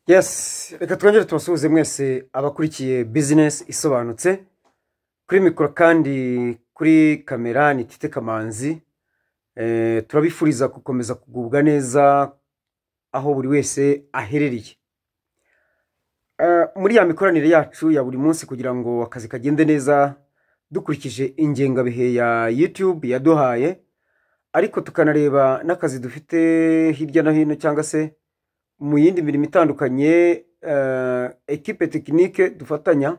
Yes, reka twongere tubasuhuze mwese abakurikiye business isobanutse kuri mikoro kandi kuri kamera ni Tite Kamanzi. Turabifuriza gukomeza kugubwa neza aho buri wese aherereye. Muri ya mikoranire yacu ya buri munsi kugira ngo akazi kagende neza dukurikije ingengabihe ya YouTube yaduhaye, ariko tukanareba n'akazi dufite hirya no hino cyangwa se mu yindi mirimo itandukanye, equipe technique dufatanya,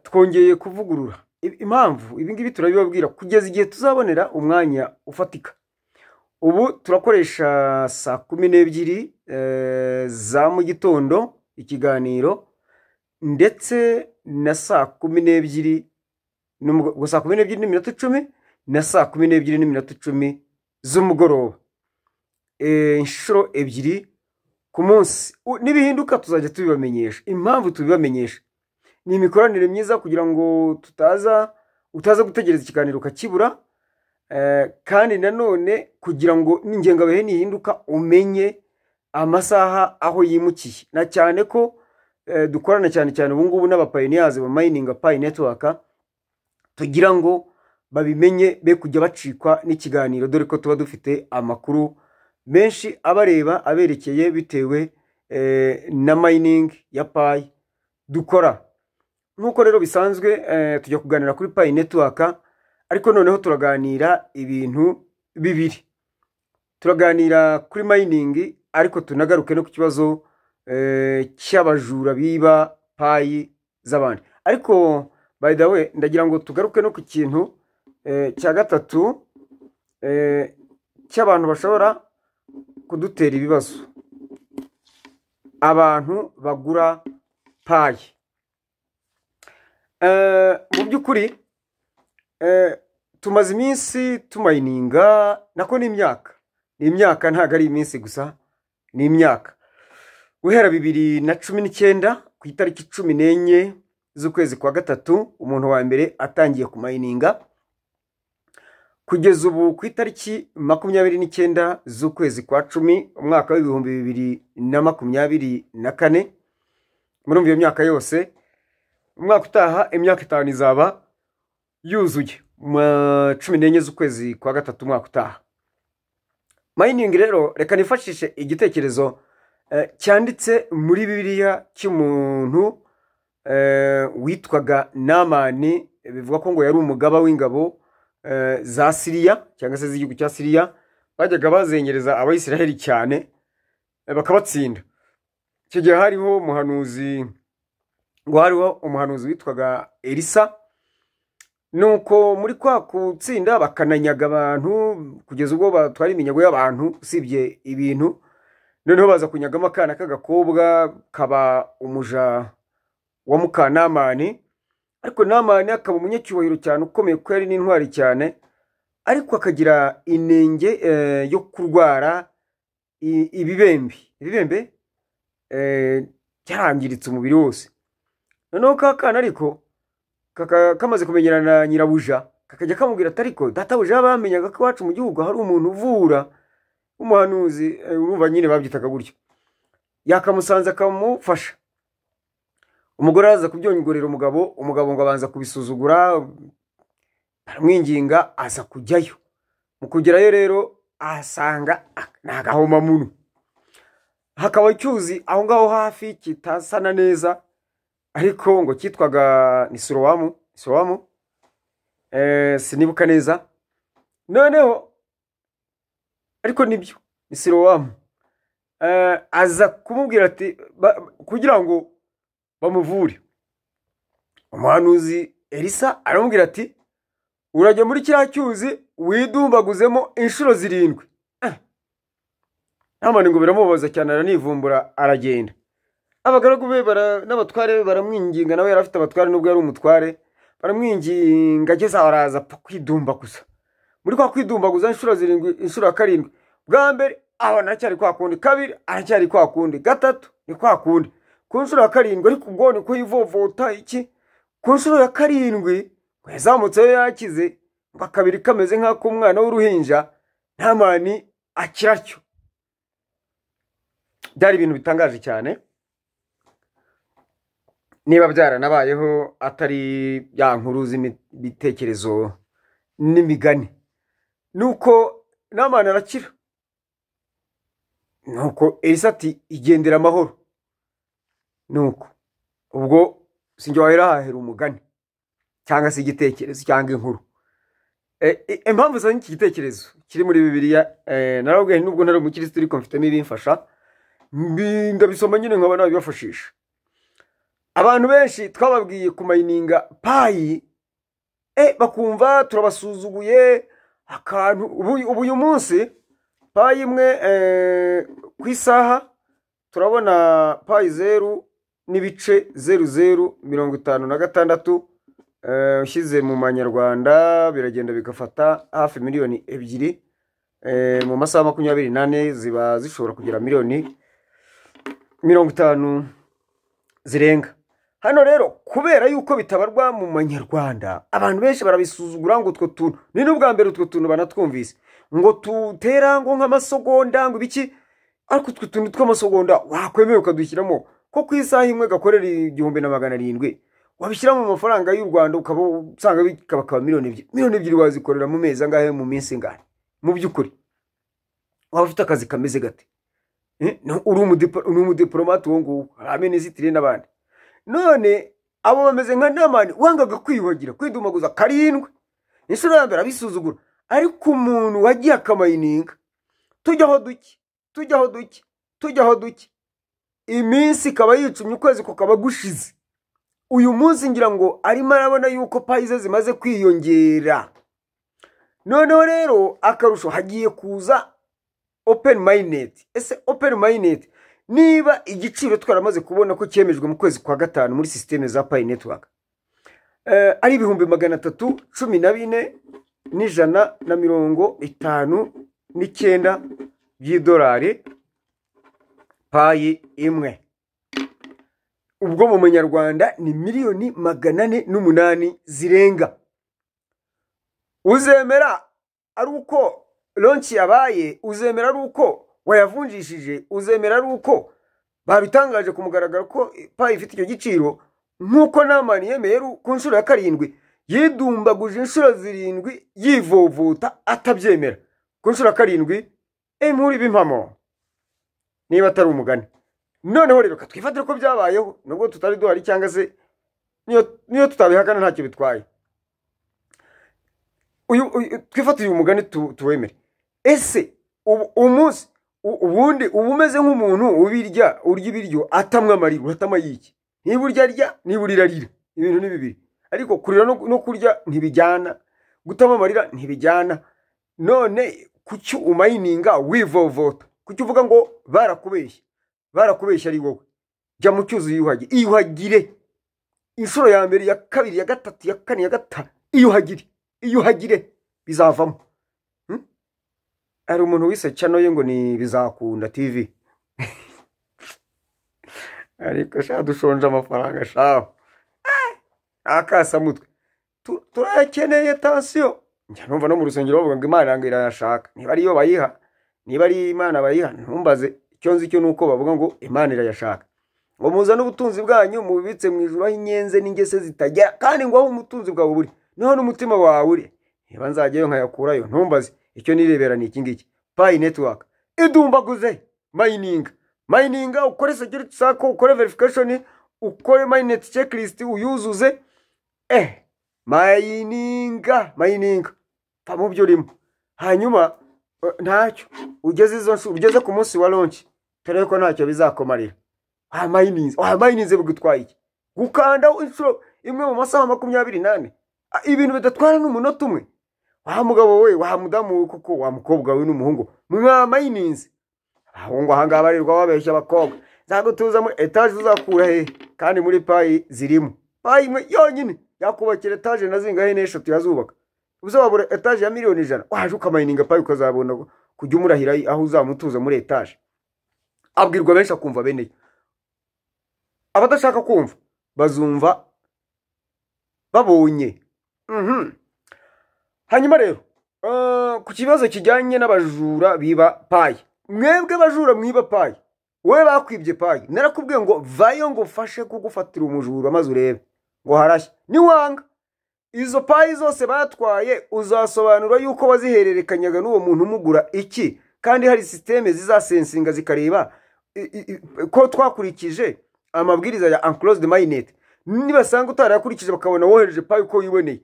twongeye kuvugurura impamvu ibi ngibi turabibabwira kugeza igihe tuzabonera umwanya ufatika. Ubu turakoresha saa 12 za mu gitondo ikiganiro, ndetse na saa 12 saa 12 n'iminota 10 na saa 12 n'iminota 10 z'umugoroba, inshuro ebyiri ku munsi. Nibihinduka tuzajya tubibamenyesha. Impamvu tubibamenyesha ni imikoranire myiza kugira ngo utaza gutegereza ikiganiro kakibura, kandi nanone kugira ngo n'ingengabihe nihinduka umenye amasaha aho yimukiye, na cyane ko dukorana cyane ubu ngubu n'abapioneers ba mining Pi network, tugira ngo babimenye be kujya bacikwa n'ikiganiro, dore ko tuba dufite amakuru menshi abareba aberekeye bitewe na mining ya Pi dukora. Nkuko rero bisanzwe tujya kuganira kuri Pi network, ariko noneho turaganira ibintu bibiri. Turaganira kuri mining, ariko tunagaruke no ku kibazo cy'abajura biba Pi z'abandi. Ariko by the way, ndagira ngo tugaruke no ku kintu cya gatatu cy'abantu bashobora kudutera ibibazo: abantu bagura Pi. Mu by'ukuri tumaze iminsi tumayininga, nako n'imyaka ntago ari iminsi gusa, ni imyaka. Guhera 2019 ku itariki 14 z'ukwezi kwa gatatu umuntu wa mbere atangiye kumayininga, kugeza ubu ku itariki 29 z'ukwezi kwa 10 umwaka wa 2024. Muri iyo myaka yose, umwaka utaha imyaka 5 izaba yuzuye, 14 z'ukwezi kwa gatatu umwaka utaha. Mining rero, reka nifashishe igitekerezo cyanditse muri Bibiliya cy'umuntu witwaga Namani. Bivuga ko ngo yari umugaba w'ingabo za Syria cyangwa se z'igihugu cya Syria, bajyaga bazengereza abayisiraheli cyane bakabatsinda. Icyo gihe hariho umuhanuzi witwaga Elisa. Nuko muri kwa kutsinda bakananyaga abantu kugeza ubwo batwara iminyago y'abantu usibye ibintu. Noneho baza kunyagamo akana k'agakobwa kaba umuja wa Mukanamani, ariko Namani akaba umunyacyubahiro cyane ukomeye ko yari n'intwari cyane, ariko akagira inenge yo kurwara ibibembe byarangiritse umubiri wose. Noneho kakana ariko kamaze kumenyerana na nyirabuja, kakajya kamubwira ati ariko databuja bamenyaga ko iwacu mu gihugu hari umuntu uvura, umuhanuzi. Urumva nyine babyitaga gutyo. Yakamusanze akamufasha. Umugore araza kubyongorera umugabo ngo abanza kubisuzugura, aramwinginga aza kujyayo. Mu kugerayo rero ahasanga nagahoma muntu. Hakaba icyuzi aho ngaho hafi kitasana neza, ariko ngo cyitwaga ni Silowamu, sinibuka neza. Noneho ariko nibyo ni Silowamu. Aza kumubwira ati kugira ngo bamuvure. Umuhanuzi Elisa aramubwira ati urajya muri kiriya cyuzi widumbaguzemo inshuro 7. Namani ngo biramubaza cyane, aranivumbura aragenda. Abagaragu be n'abatware be baramwinginga, nawe yari afite abatware nubwo yari umutware. Baramwinginga ageze araza kwidumbaguza. Muri kwa kwidumbaguza inshuro 7, inshuro 7 bwa mbere aho nacyari kwa kundi, kabiri aracyari kwa kundi, gatatu ni kwa kundi, ku nshuro ya 7 ariko ubwo ni ko yivovota iki. Ku nshuro ya 7 yazamutse yakize, ngo akabiri kameze nk'ak'umwana w'uruhinja. Namani akiracyo. byari ibintu bitangaje cyane, niba byaranabayeho atari ya nkuru z'ibitekerezo n'imigani. Nuko Namani arakira, nuko Elisa ati igendera amahoro. Nuko ubwo sinjye wahera hahera umugani cyangwa se igitekerezo cyangwa inkuru. Impamvu zanye iki gitekerezo kiri muri Bibiliya, narabwiye nubwo ntari umukristo ariko mfitemo ibimfasha, ndabisoma nyine nkaba nabibafashisha. Abantu benshi twababwiye kumayininga payi, bakumva turabasuzuguye akantu. Ubu uyu munsi payi imwe ku isaha turabona payi 0.0056, ushyize mu manyarwanda biragenda bigafata hafi miliyoni 2, mu masaha 24 ziba zishobora kugira miliyoni 50 zirenga. Hano rero kubera yuko bitabarwa mu manyarwanda, abantu benshi barabisuzugura ngo utwo tuntu ni n'ubwa mbere utwo tuntu banatwumvise, ngo tutera ngo nk'amasogonda ngo biki. Ariko utwo tuntu tw'amasogonda wakwemeye ukadushyiramo ko ku isaha imwe gakorera 1700, wabishyira mu mafaranga y'u Rwanda ukaba usanga bikaba miliyoni 2. Miliyoni 2 wazikorera mu mezi angahe, mu minsi ingahe? Mu by'ukuri waba ufite akazi kameze gate? Uri umudiplomate wo ngo abaminisitiri n'abandi. None abo bameze nka Namani wangaga kwiyuhagira kwidumaguza karindwe, inshuro ya mbere abisuzugura. Ariko umuntu wagiye akamayininga, tujyaho duke, iminsi ikaba yicumye, ukwezi kukaba gushize. Uyu munsi ngira ngo arimo arabona yuko payi ze zimaze kwiyongera. Noneho rero akarusho hagiye kuza open minded. Ese open minded niba igiciro twaramaze kubona ko cyemejwe mu kwezi kwa gatanu muri systeme za Pi Network ari 314,159 by'idolari payi imwe, ubwo mu manyarwanda ni miliyoni 408 zirenga. Uzemera ari uko launch yabaye, uzemera ari uko wayavunjishije, uzemera ari uko babitangaje ku mugaragaro ko payi ifite icyo giciro, nkuko Namani yemeye ku nshuro ya 7 yidumbaguje inshuro 7 yivovuta atabyemera ku nshuro ya 7. Muri bimpamo niba atari umugani. Noneho rero twifatire ko byabayeho nubwo tutari duhari, cyangwa se niyo tutabihakana ntacyo bitwaye. Twifatire umugani tuwemere. Ese umunsi ubundi ubumeze nk'umuntu urya ibiryo atamwe amarira, atama yiki? Niba urya arya, niba urirarira, ibintu ni bibiri. Ariko kurira no kurya ntibijyana, gutama amarira ntibijyana. None kuki umayininga wivovota? Kuki uvuga ngo barakubeshya ari wowe? Jya mu cyuzi iyuhagire. Inshuro ya mbere, ya kabiri, ya gatatu, ya kane, ya gatanu, iyuhagire bizavamo. Ari umuntu wise channel ye ngo ni Bizakunda TV. Ariko sha dushonje amafaranga shaho. Akasa mutwe. Turakeneye tension. Njya numva no mu rusengero bavuga ngo Imana yange irayashaka. Niba ari yo bayiha, niba ari Imana bayiha, ntumbaze. Icyo nzi cyo nuko bavuga ngo Imana irayashaka. Ngo muzana ubutunzi bwanyu mubibitse mu ijuru aho inyenze n'ingese zitajya, kandi ngo aho umutunzi bwawe buri niho n'umutima wawe uri. Niba nzajyayo nkayakurayo, ntumbaze. Icyo nirebera ni iki ngiki. Pi Network idumbaguze mininga, ukore security sako, ukore verification, ukore mainnet checklist uyuzuze. Mininga pa mu byo urimo. Hanyuma ntacyo ugeze ku munsi wa launch, tere ko ntacyo bizakomarira. Mininze bugutwaye iki? Gukanda inshuro imwe mu masaha 28, ibintu bidatwara n'umunota umwe. Wa mugabo we, wa mudamu kuko wa mukobwa we n'umuhungu mwamayininze. Ahongo hanga barirwa babeshya abakobwa, zagutuza muri etage uzakura he? Kandi muri payi zirimo payi imwe yonyine yakubakira etage nazingahe n'eshatu yazubaka. Ubuze wabura etage ya miliyoni 100, waje ukamayininga payi ukazabona kujya umurahira aho uzamutuza muri etage. Abwirwa benshi akumva bene, abadashaka kumva bazumva babonye. Hanyuma rero ku kibazo kijyanye n'abajura biba payi, mwebwe bajura mwiba payi, wowe bakwibye payi narakubwiye ngo vayo ngo ufashe kugufatira umujura maze urebe ngo harashye niwanga izo payi zose batwaye uzasobanura yuko wazihererekanyaga n'uwo muntu umugura iki kandi hari systeme zizasensinga zikareba ko twakurikije amabwiriza ya unclosed mainnet nibasanga utarayakurikije bakabona wohereje payi uko wiboneye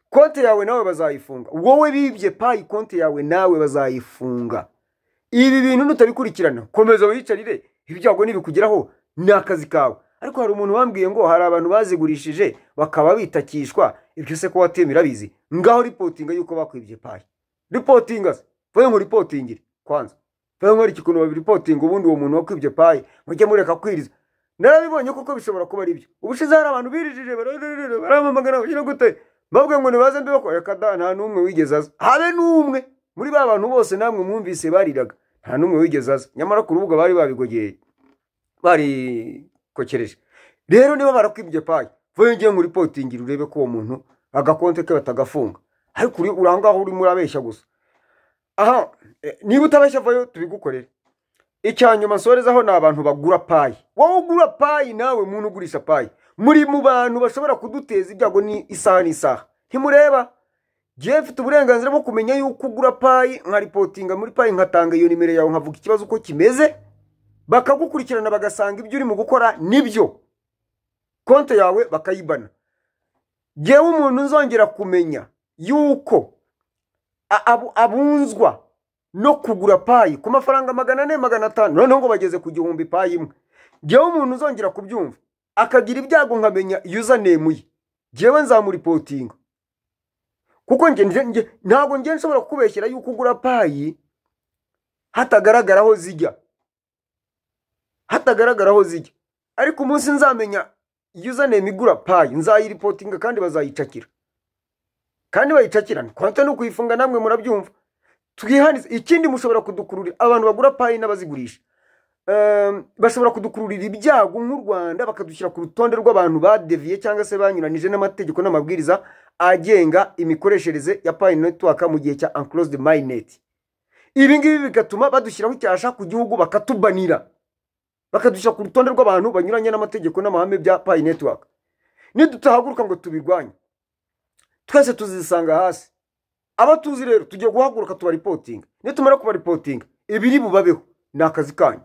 konti yawe nawe bazayifunga wowe bibye payi konti yawe nawe bazayifunga ibi bintu nutabikurikirana komeza wiyicarire ibyago nibikugeraho ni akazi kawe ariko hari umuntu wambwiye ngo hari abantu bazigurishije bakaba bitakishwa ibyo se ko watemera bizi ngaho reportinga yuko bakwibye payi reportinga vuye ngo reportingire kwanza vuye ngo ikintu babireportinga ubundi uwo muntu wakwibye payi mujye mureka kwiriza narabibonye kuko bishobora kuba ari byo ubushize hari abantu birijije baramamagana bagira gute babwe ngo nibaze mbibakora kada nta numwe wigeze aza habe numwe muri ba bantu bose namwe mwumvise bariraga nta numwe wigeze aza nyamara ku rubuga bari babigogeye bari kokereje rero niba barakwibye payi vuye ngiye ngo reportingire urebe ko uwo muntu agakonte ke batagafunga ariko urangaho uri muri abeshya gusa aha niba utabeshya vuye tubigukorere icyanyuma nsorezaho ni abantu bagura payi wowe ugura payi nawe muntu ugurisha payi muri mu bantu bashobora kuduteza ibyago ni isaha n'isaha ntimureba gihe mfite uburenganzira bwo kumenya yuko ugura payi nka reportinga muri payi nkatanga iyo nimero yawe nkavuga ikibazo uko kimeze bakagukurikirana bagasanga ibyo uri mu gukora nibyo konti yawe bakayibana gihe umuntu nzongera kumenya yuko abunzwa no kugura payi ku mafaranga 400 500 noneho ngo bageze ku 1000 payi imwe gihe umuntu uzongera kubyumva akagira ibyago nkamenya username ye gihe nzamuripotinga kuko ntago nshobora kukubeshyira yuko ugura payi hatagaragaraho zijya ariko umunsi nzamenya username igura payi nzayiripotinga kandi bazayicakira kandi bayicakirana konti no kuyifunga namwe murabyumva twihanize ikindi mushobora kudukururira abantu bagura payi n'abazigurisha bashobora kudukururira ibyago nk'u Rwanda bakadushyira ku rutonde rw'abantu badeviye cyangwa se banyuranije n'amategeko n'amabwiriza agenga imikoreshereze ya payi network mu gihe cya unclosed mainnet ibi ngibi bigatuma badushyiraho icyasha ku gihugu bakatubanira bakadushyira ku rutonde rw'abantu banyuranye n'amategeko n'amahame bya payi network nidutahaguruka ngo tubirwanye twese tuzisanga hasi abatuzi rero tugiye guhaguruka tuba reporting nitumara kuba reporting ibiri bubabeho ni akazi kanyu